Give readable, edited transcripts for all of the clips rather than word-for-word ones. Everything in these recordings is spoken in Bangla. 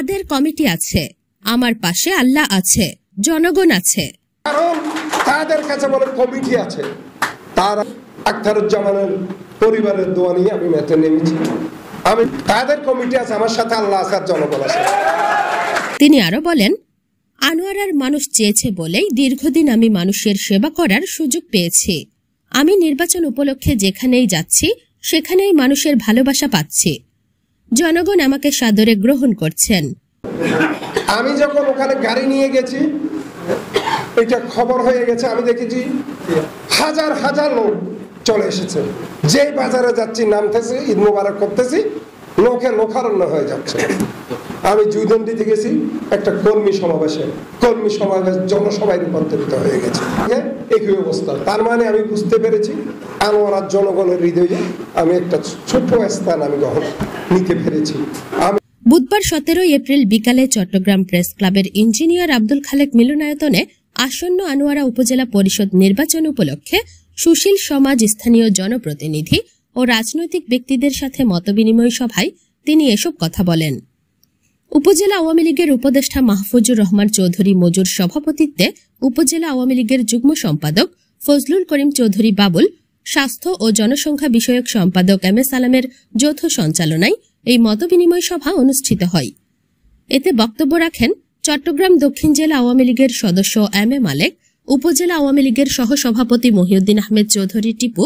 তাদের কমিটি আছে, আমার পাশে আল্লাহ আছে, জনগণ আছে। কারণ তাদের কাছে বলে কমিটি আছে। তারা আখতারুজ্জামানের পরিবারের দোয়া নিয়ে আমি মেতে নেমেছি। আমি তাদের কমিটি আছে, আমার সাথে আল্লাহ আছে, জনগণ আছে। তিনি আরো বলেন, আনোয়ারার মানুষ চেয়েছে বলেই দীর্ঘদিন আমি মানুষের সেবা করার সুযোগ পেয়েছি। আমি নির্বাচন উপলক্ষে যেখানেই যাচ্ছি সেখানেই মানুষের ভালোবাসা পাচ্ছি। জনগণ আমাকে সাদরে গ্রহণ করছেন। আমি যখন ওখানে গাড়ি নিয়ে গেছি, এটা খবর হয়ে গেছে, আমি দেখেছি হাজার হাজার লোক চলে এসেছে। যে বাজারে যাচ্ছি, নামতেছি, ঈদ মোবারক করতেছি, লোকে লোকারণ্য হয়ে যাচ্ছে। আমি জুদন্ডিতে গেছি একটা কর্মী সমাবেশ জনসভায় রূপান্তরিত হয়ে গেছে। একই অবস্থা। তার মানে আমি বুঝতে পেরেছি আনোয়ারার জনগণের হৃদয়ে আমি একটা ছোট স্থান আমি গ্রহণ নিতে পেরেছি। বুধবার 17 এপ্রিল বিকালে চট্টগ্রাম প্রেস ক্লাবের ইঞ্জিনিয়ার আব্দুল খালেক মিলনায়তনে আসন্ন আনোয়ারা উপজেলা পরিষদ নির্বাচন উপলক্ষে সুশীল সমাজ, স্থানীয় জনপ্রতিনিধি ও রাজনৈতিক ব্যক্তিদের সাথে মতবিনিময় সভায় তিনি এসব কথা বলেন। উপজেলা আওয়ামী লীগের উপদেষ্টা মাহফুজুর রহমান চৌধুরী মজুর সভাপতিত্বে উপজেলা আওয়ামী লীগের যুগ্ম সম্পাদক ফজলুল করিম চৌধুরী বাবুল, স্বাস্থ্য ও জনসংখ্যা বিষয়ক সম্পাদক এম এ সালামের যৌথ সঞ্চালনায় এই মতবিনিময় সভা অনুষ্ঠিত হয়। এতে বক্তব্য রাখেন চট্টগ্রাম দক্ষিণ জেলা আওয়ামী লীগের সদস্য এম এ মালেক, উপজেলা আওয়ামী লীগের সহসভাপতি মহিউদ্দিন আহমেদ চৌধুরী টিপু,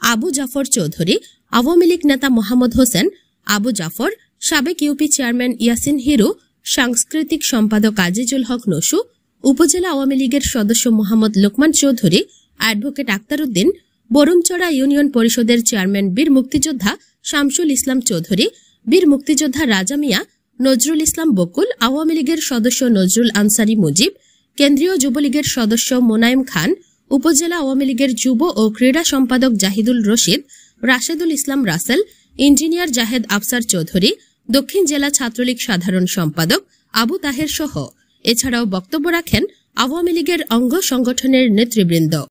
আবু জাফর চৌধুরী, আওয়ামী লীগ নেতা মোহাম্মদ হোসেন আবু জাফর, সাবেক ইউপি চেয়ারম্যান ইয়াসিন হিরু, সাংস্কৃতিক সম্পাদক আজিজুল হক নসু, উপজেলা আওয়ামী লীগের সদস্য মোহাম্মদ লোকমান চৌধুরী, অ্যাডভোকেট আক্তার উদ্দিন, বরুমচড়া ইউনিয়ন পরিষদের চেয়ারম্যান বীর মুক্তিযোদ্ধা শামসুল ইসলাম চৌধুরী, বীর মুক্তিযোদ্ধা রাজা মিয়া, নজরুল ইসলাম বকুল, আওয়ামী লীগের সদস্য নজরুল আনসারী মুজিব, কেন্দ্রীয় যুবলীগের সদস্য মোনায়েম খান, উপজেলা আওয়ামী লীগের যুব ও ক্রীড়া সম্পাদক জাহিদুল রশিদ, রাশেদুল ইসলাম রাসেল, ইঞ্জিনিয়ার জাহেদ আফসার চৌধুরী, দক্ষিণ জেলা ছাত্রলীগ সাধারণ সম্পাদক আবু তাহের সহ এছাড়াও বক্তব্য রাখেন আওয়ামী লীগের অঙ্গ সংগঠনের নেতৃবৃন্দ।